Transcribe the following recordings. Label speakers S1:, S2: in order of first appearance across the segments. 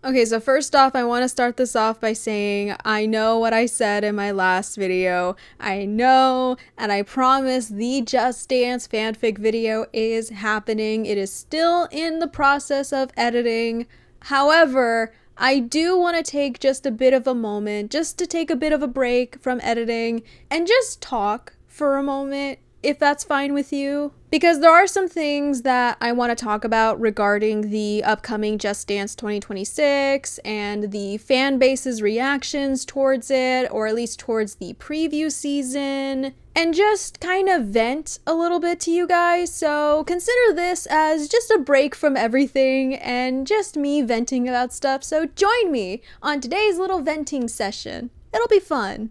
S1: Okay, so first off, I want to start this off by saying I know what I said in my last video. I know, and I promise the Just Dance fanfic video is happening. It is still in the process of editing. However, I do want to take just a bit of a moment, just to take a bit of a break from editing and just talk for a moment, if that's fine with you. Because there are some things that I want to talk about regarding the upcoming Just Dance 2026 and the fan base's reactions towards it, or at least towards the preview season, and just kind of vent a little bit to you guys. So consider this as just a break from everything and just me venting about stuff. So join me on today's little venting session. It'll be fun.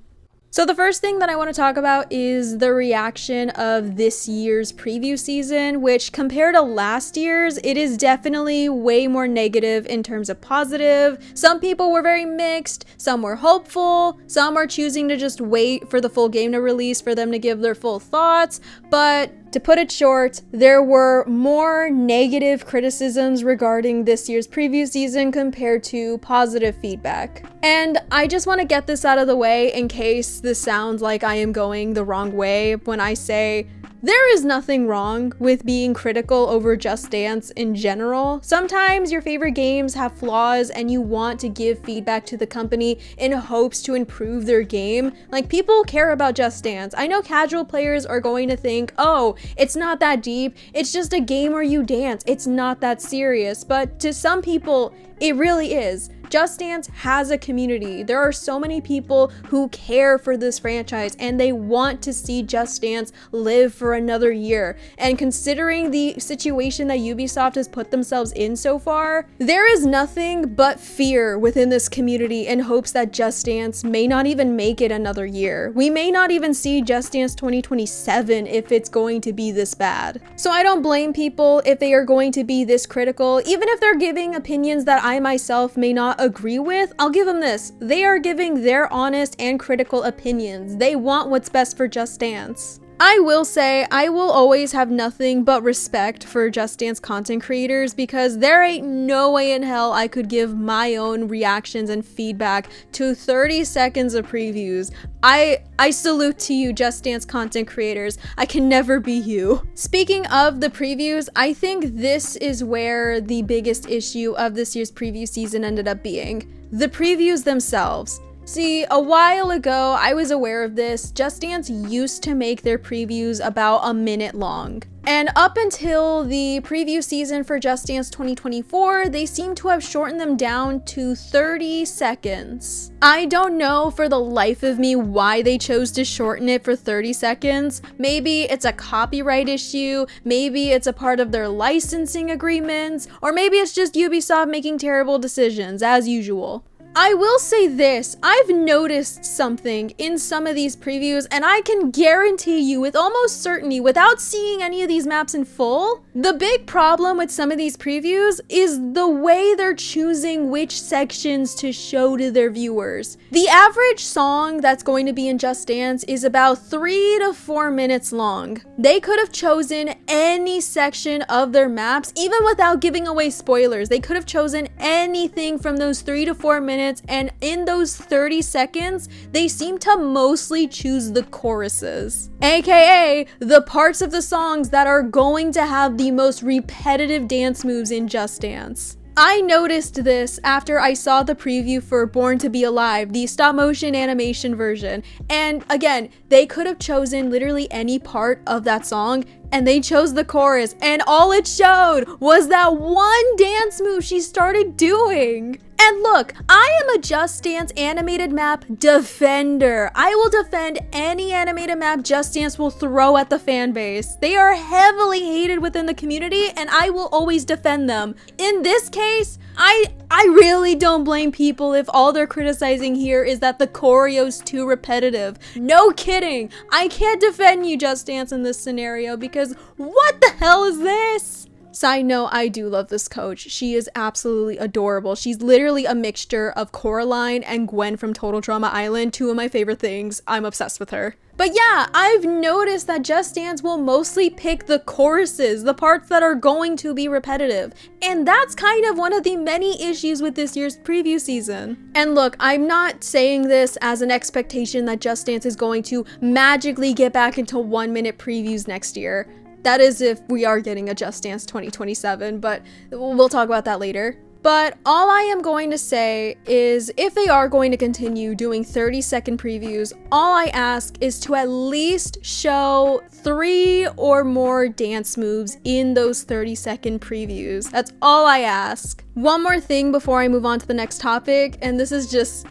S1: So the first thing that I want to talk about is the reaction of this year's preview season, which compared to last year's, it is definitely way more negative in terms of positive. Some people were very mixed, some were hopeful, some are choosing to just wait for the full game to release for them to give their full thoughts, but to put it short, there were more negative criticisms regarding this year's preview season compared to positive feedback. And I just want to get this out of the way in case this sounds like I am going the wrong way when I say there is nothing wrong with being critical over Just Dance in general. Sometimes your favorite games have flaws and you want to give feedback to the company in hopes to improve their game. Like, people care about Just Dance. I know casual players are going to think, oh, it's not that deep. It's just a game where you dance. It's not that serious. But to some people, it really is. Just Dance has a community. There are so many people who care for this franchise and they want to see Just Dance live for another year. And considering the situation that Ubisoft has put themselves in so far, there is nothing but fear within this community in hopes that Just Dance may not even make it another year. We may not even see Just Dance 2027 if it's going to be this bad. So I don't blame people if they are going to be this critical, even if they're giving opinions that I myself may not agree with. I'll give them this. They are giving their honest and critical opinions. They want what's best for Just Dance. I will say I will always have nothing but respect for Just Dance content creators because there ain't no way in hell I could give my own reactions and feedback to 30 seconds of previews. I salute to you, Just Dance content creators. I can never be you. Speaking of the previews, I think this is where the biggest issue of this year's preview season ended up being. The previews themselves. See, a while ago, I was aware of this. Just Dance used to make their previews about a minute long. And up until the preview season for Just Dance 2024, they seem to have shortened them down to 30 seconds. I don't know for the life of me why they chose to shorten it for 30 seconds. Maybe it's a copyright issue, maybe it's a part of their licensing agreements, or maybe it's just Ubisoft making terrible decisions, as usual. I will say this, I've noticed something in some of these previews, and I can guarantee you with almost certainty, without seeing any of these maps in full, the big problem with some of these previews is the way they're choosing which sections to show to their viewers. The average song that's going to be in Just Dance is about 3 to 4 minutes long. They could have chosen any section of their maps, even without giving away spoilers. They could have chosen anything from those 3 to 4 minutes, and in those 30 seconds, they seem to mostly choose the choruses, aka the parts of the songs that are going to have the most repetitive dance moves in Just Dance. I noticed this after I saw the preview for Born to Be Alive, the stop motion animation version. And again, they could have chosen literally any part of that song and they chose the chorus, and all it showed was that one dance move she started doing. And look, I am a Just Dance animated map defender. I will defend any animated map Just Dance will throw at the fan base. They are heavily hated within the community and I will always defend them. In this case, I really don't blame people if all they're criticizing here is that the choreo's too repetitive. No kidding. I can't defend you, Just Dance, in this scenario because what the hell is this? Side note, I do love this coach. She is absolutely adorable. She's literally a mixture of Coraline and Gwen from Total Drama Island, two of my favorite things. I'm obsessed with her. But yeah, I've noticed that Just Dance will mostly pick the choruses, the parts that are going to be repetitive. And that's kind of one of the many issues with this year's preview season. And look, I'm not saying this as an expectation that Just Dance is going to magically get back into 1-minute previews next year. That is if we are getting a Just Dance 2027, but we'll talk about that later. But all I am going to say is if they are going to continue doing 30-second previews, all I ask is to at least show 3 or more dance moves in those 30-second previews. That's all I ask. One more thing before I move on to the next topic, and this is just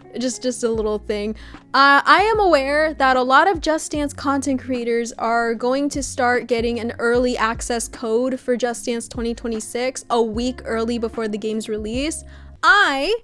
S1: a little thing. I am aware that a lot of Just Dance content creators are going to start getting an early access code for Just Dance 2026 a week early before the game's release. I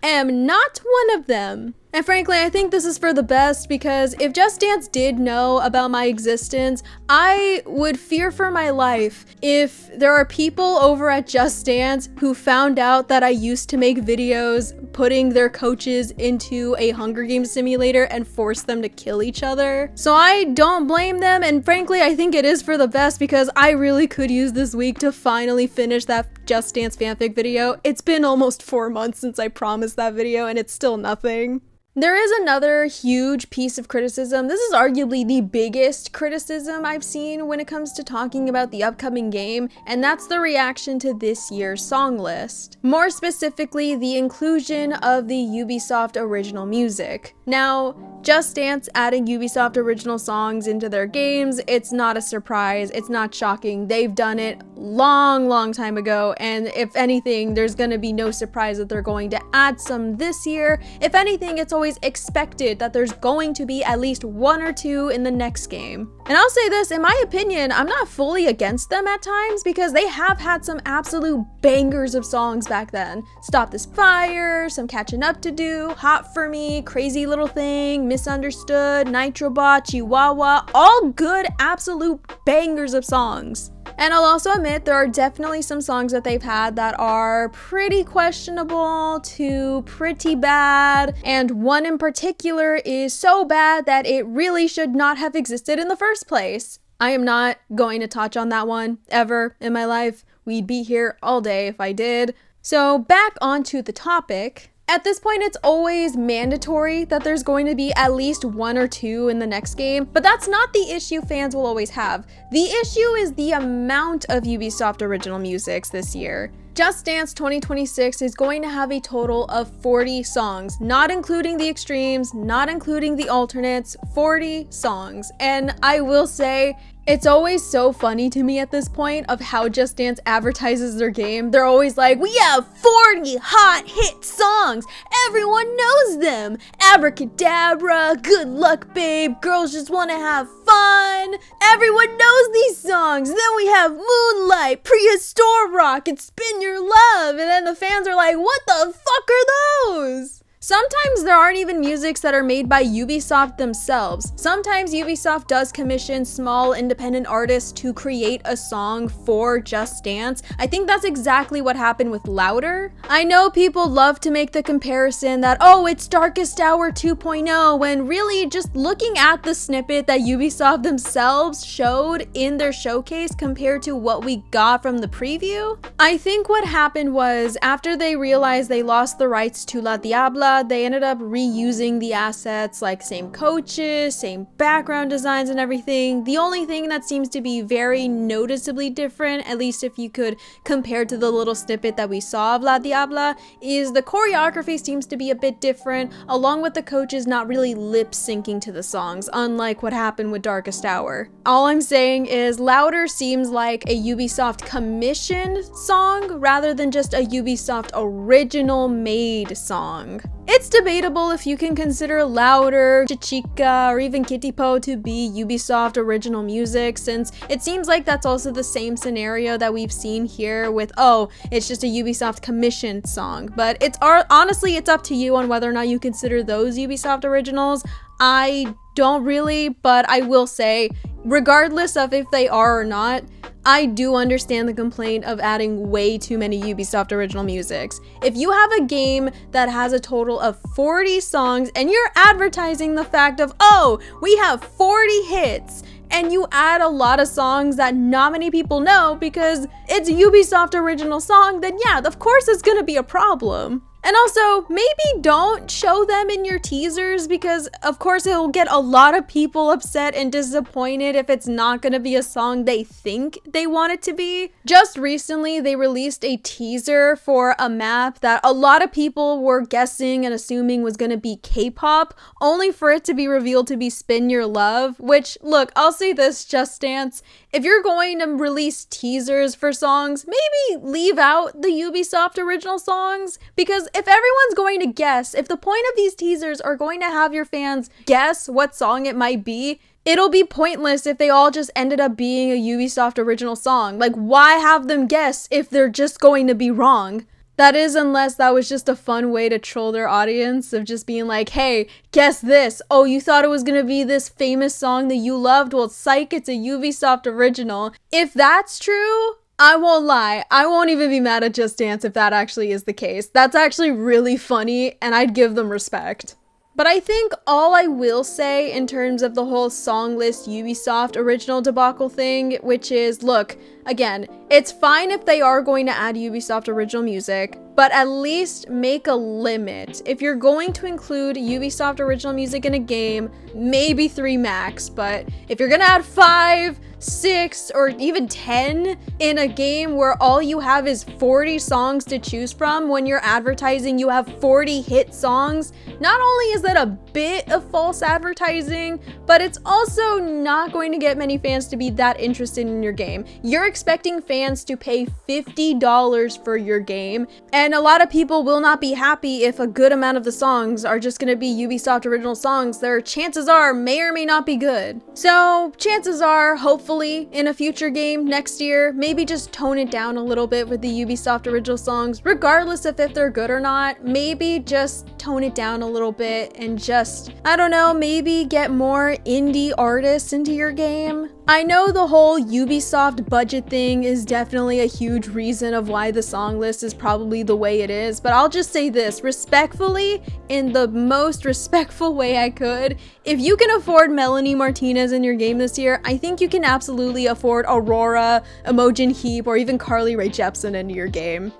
S1: am not one of them. And frankly, I think this is for the best because if Just Dance did know about my existence, I would fear for my life if there are people over at Just Dance who found out that I used to make videos putting their coaches into a Hunger Games simulator and force them to kill each other. So I don't blame them, and frankly, I think it is for the best because I really could use this week to finally finish that Just Dance fanfic video. It's been almost 4 months since I promised that video and it's still nothing. There is another huge piece of criticism. This is arguably the biggest criticism I've seen when it comes to talking about the upcoming game, and that's the reaction to this year's song list. More specifically, the inclusion of the Ubisoft original music. Now, Just Dance adding Ubisoft original songs into their games, it's not a surprise, it's not shocking. They've done it long time ago, and if anything, there's gonna be no surprise that they're going to add some this year. If anything, it's always expected that there's going to be at least 1 or 2 in the next game. And I'll say this, in my opinion, I'm not fully against them at times because they have had some absolute bangers of songs back then. Stop This Fire, Some Catching Up to Do, Hot For Me, Crazy Little Thing, Misunderstood, Nitrobot, Chihuahua, all good absolute bangers of songs. And I'll also admit there are definitely some songs that they've had that are pretty questionable to pretty bad, and one in particular is so bad that it really should not have existed in the first place. I am not going to touch on that one ever in my life. We'd be here all day if I did. So back onto the topic. At this point, it's always mandatory that there's going to be at least 1 or 2 in the next game, but that's not the issue fans will always have. The issue is the amount of Ubisoft original musics this year. Just Dance 2026 is going to have a total of 40 songs, not including the extremes, not including the alternates, 40 songs. And I will say, it's always so funny to me at this point of how Just Dance advertises their game. They're always like, we have 40 hot hit songs. Everyone knows them. Abracadabra, Good Luck Babe, Girls Just Wanna Have Fun. Everyone knows these songs. Then we have Moonlight, Prehistoric Rock, and Spin Your Love. And then the fans are like, what the fuck are those? Sometimes there aren't even musics that are made by Ubisoft themselves. Sometimes Ubisoft does commission small independent artists to create a song for Just Dance. I think that's exactly what happened with Louder. I know people love to make the comparison that, oh, it's Darkest Hour 2.0, when really just looking at the snippet that Ubisoft themselves showed in their showcase compared to what we got from the preview. I think what happened was after they realized they lost the rights to La Diabla, they ended up reusing the assets, like same coaches, same background designs and everything. The only thing that seems to be very noticeably different, at least if you could compare to the little snippet that we saw of La Diabla, is the choreography seems to be a bit different, along with the coaches not really lip syncing to the songs, unlike what happened with Darkest Hour. All I'm saying is Louder seems like a Ubisoft commissioned song rather than just a Ubisoft original made song. It's debatable if you can consider Louder, Chichica, or even Kitty Po to be Ubisoft original music, since it seems like that's also the same scenario that we've seen here with, oh, it's just a Ubisoft commissioned song. But honestly, it's up to you on whether or not you consider those Ubisoft originals. I don't really, but I will say, regardless of if they are or not, I do understand the complaint of adding way too many Ubisoft original musics. If you have a game that has a total of 40 songs and you're advertising the fact of, oh, we have 40 hits, and you add a lot of songs that not many people know because it's a Ubisoft original song, then yeah, of course it's gonna be a problem. And also, maybe don't show them in your teasers because of course it'll get a lot of people upset and disappointed if it's not gonna be a song they think they want it to be. Just recently, they released a teaser for a map that a lot of people were guessing and assuming was gonna be K-pop, only for it to be revealed to be Spin Your Love, which, look, I'll say this, Just Dance, if you're going to release teasers for songs, maybe leave out the Ubisoft original songs, because if everyone's going to guess, if the point of these teasers are going to have your fans guess what song it might be, it'll be pointless if they all just ended up being a Ubisoft original song. Like, why have them guess if they're just going to be wrong? That is, unless that was just a fun way to troll their audience of just being like, hey, guess this. Oh, you thought it was gonna be this famous song that you loved? Well, psych, it's a Ubisoft original. If that's true, I won't lie, I won't even be mad at Just Dance if that actually is the case. That's actually really funny, and I'd give them respect. But I think all I will say in terms of the whole song list Ubisoft original debacle thing, which is, look, again, it's fine if they are going to add Ubisoft original music, but at least make a limit. If you're going to include Ubisoft original music in a game, maybe 3 max, but if you're gonna add 5, 6, or even 10 in a game where all you have is 40 songs to choose from, when you're advertising you have 40 hit songs, not only is that a bit of false advertising, but it's also not going to get many fans to be that interested in your game. You're expecting fans to pay $50 for your game, and a lot of people will not be happy if a good amount of the songs are just gonna be Ubisoft original songs that chances are may or may not be good. So chances are, hopefully, in a future game next year, maybe just tone it down a little bit with the Ubisoft original songs, regardless of if they're good or not. Maybe just tone it down a little bit and just, I don't know, maybe get more indie artists into your game. I know the whole Ubisoft budget thing is definitely a huge reason of why the song list is probably the way it is, but I'll just say this respectfully, in the most respectful way I could, if you can afford Melanie Martinez in your game this year, I think you can absolutely afford Aurora, Imogen Heap, or even Carly Rae Jepsen into your game.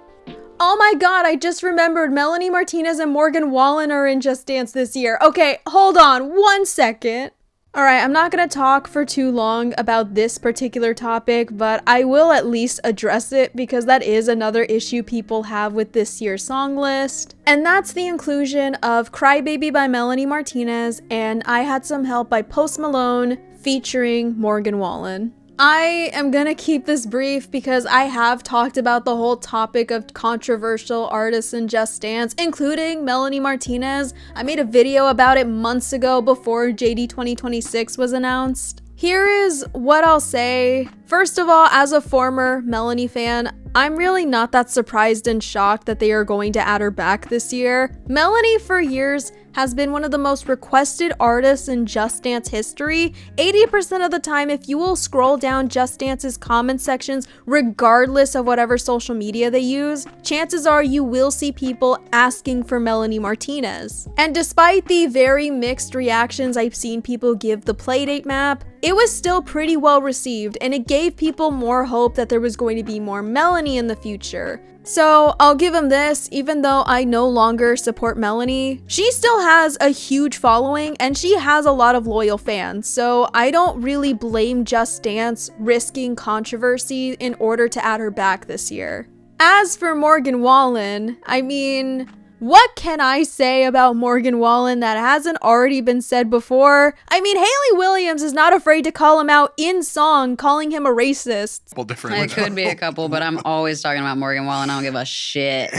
S1: Oh my god, I just remembered Melanie Martinez and Morgan Wallen are in Just Dance this year. Okay, hold on 1 second. Alright, I'm not gonna talk for too long about this particular topic, but I will at least address it because that is another issue people have with this year's song list. And that's the inclusion of Crybaby by Melanie Martinez and I Had Some Help by Post Malone featuring Morgan Wallen. I am gonna keep this brief because I have talked about the whole topic of controversial artists in Just Dance, including Melanie Martinez. I made a video about it months ago before JD 2026 was announced. Here is what I'll say. First of all, as a former Melanie fan, I'm really not that surprised and shocked that they are going to add her back this year. Melanie, for years, has been one of the most requested artists in Just Dance history. 80% of the time, if you will scroll down Just Dance's comment sections, regardless of whatever social media they use, chances are you will see people asking for Melanie Martinez. And despite the very mixed reactions I've seen people give the Playdate map, it was still pretty well received, and it gave people more hope that there was going to be more Melanie in the future. So I'll give him this, even though I no longer support Melanie, she still has a huge following and she has a lot of loyal fans, so I don't really blame Just Dance risking controversy in order to add her back this year. As for Morgan Wallen, I mean, what can I say about Morgan Wallen that hasn't already been said before? I mean, Hayley Williams is not afraid to call him out in song, calling him a racist.
S2: Well, different.
S3: It could be a couple, but I'm always talking about Morgan Wallen. I don't give a shit.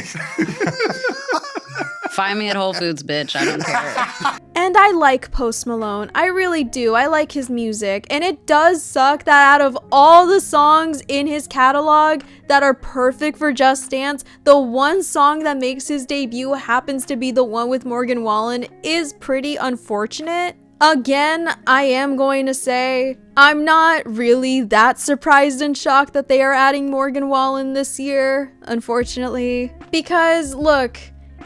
S3: Find me at Whole Foods, bitch. I don't care.
S1: And I like Post Malone. I really do. I like his music. And it does suck that out of all the songs in his catalog that are perfect for Just Dance, the one song that makes his debut happens to be the one with Morgan Wallen is pretty unfortunate. Again, I am going to say, I'm not really that surprised and shocked that they are adding Morgan Wallen this year, unfortunately. Because, look,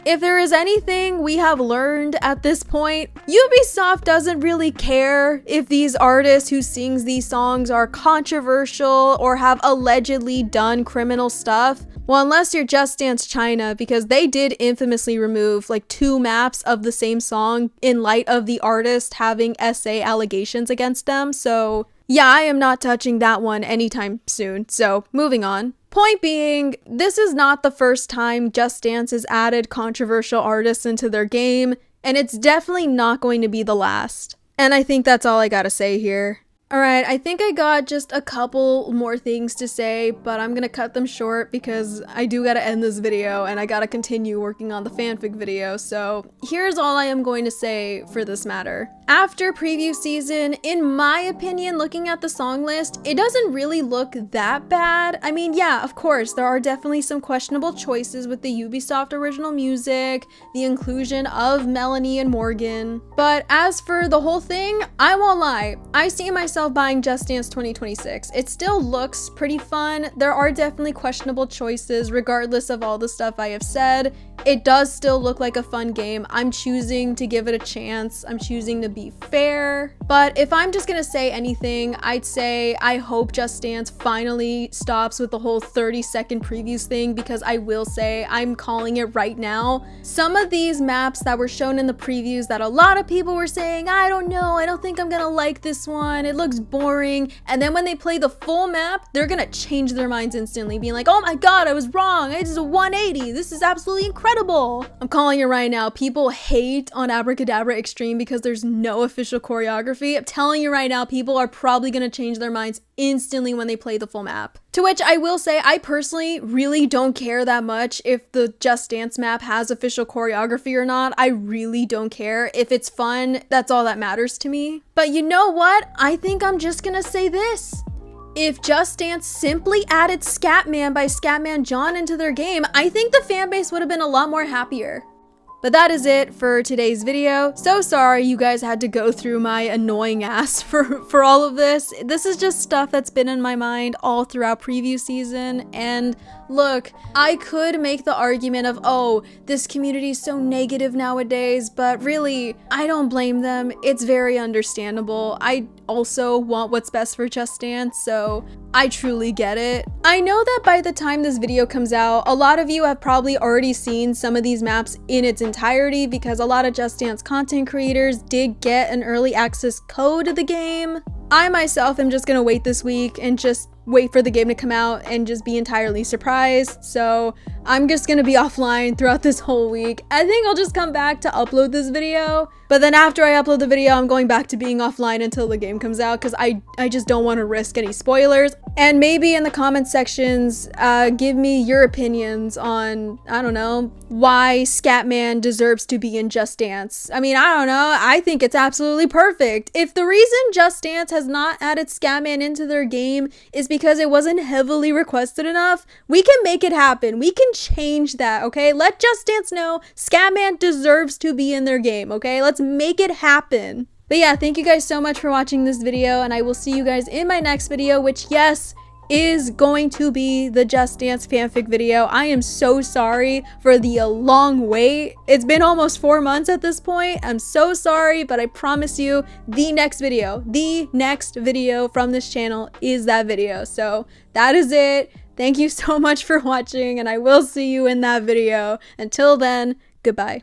S1: if there is anything we have learned at this point, Ubisoft doesn't really care if these artists who sings these songs are controversial or have allegedly done criminal stuff. Well, unless you're Just Dance China, because they did infamously remove like 2 maps of the same song in light of the artist having SA allegations against them. So yeah, I am not touching that one anytime soon. So moving on. Point being, this is not the first time Just Dance has added controversial artists into their game, and it's definitely not going to be the last. And I think that's all I gotta say here. Alright, I think I got just a couple more things to say, but I'm gonna cut them short because I do gotta end this video and I gotta continue working on the fanfic video, so here's all I am going to say for this matter. After preview season, in my opinion, looking at the song list, it doesn't really look that bad. I mean, yeah, of course, there are definitely some questionable choices with the Ubisoft original music, the inclusion of Melanie and Morgan, but as for the whole thing, I won't lie, I see myself buying Just Dance 2026. It still looks pretty fun. There are definitely questionable choices regardless of all the stuff I have said. It does still look like a fun game. I'm choosing to give it a chance. I'm choosing to be fair. But if I'm just gonna say anything, I'd say I hope Just Dance finally stops with the whole 30-second previews thing, because I will say, I'm calling it right now. Some of these maps that were shown in the previews that a lot of people were saying, I don't know, I don't think I'm gonna like this one, it looks boring, and then when they play the full map, they're gonna change their minds instantly, being like, oh my god, I was wrong, it's a 180, this is absolutely incredible. I'm calling it right now. People hate on Abracadabra Extreme because there's no official choreography. I'm telling you right now, people are probably gonna change their minds instantly when they play the full map. To which I will say, I personally really don't care that much if the Just Dance map has official choreography or not. I really don't care. If it's fun, that's all that matters to me. But you know what? I think I'm just gonna say this. If Just Dance simply added Scatman by Scatman John into their game, I think the fanbase would have been a lot more happier. But that is it for today's video. So sorry you guys had to go through my annoying ass for all of this. This is just stuff that's been in my mind all throughout preview season, and look, I could make the argument of, oh, this community is so negative nowadays, but really, I don't blame them. It's very understandable. I also want what's best for Just Dance, so I truly get it. I know that by the time this video comes out, a lot of you have probably already seen some of these maps in its entirety because a lot of Just Dance content creators did get an early access code to the game. I myself am just gonna wait this week and just wait for the game to come out and just be entirely surprised. So I'm just gonna be offline throughout this whole week. I think I'll just come back to upload this video, but then after I upload the video, I'm going back to being offline until the game comes out because I just don't want to risk any spoilers. And maybe in the comment sections, give me your opinions on, I don't know, why Scatman deserves to be in Just Dance. I mean, I don't know. I think it's absolutely perfect. If the reason Just Dance has not added Scatman into their game is because it wasn't heavily requested enough, we can make it happen. We can change that, okay? Let Just Dance know Scatman deserves to be in their game, okay? Let's make it happen. But yeah, thank you guys so much for watching this video, and I will see you guys in my next video, which, yes, is going to be the Just Dance fanfic video. I am so sorry for the long wait. It's been almost 4 months at this point. I'm so sorry, but I promise you the next video from this channel is that video. So that is it. Thank you so much for watching, and I will see you in that video. Until then, goodbye.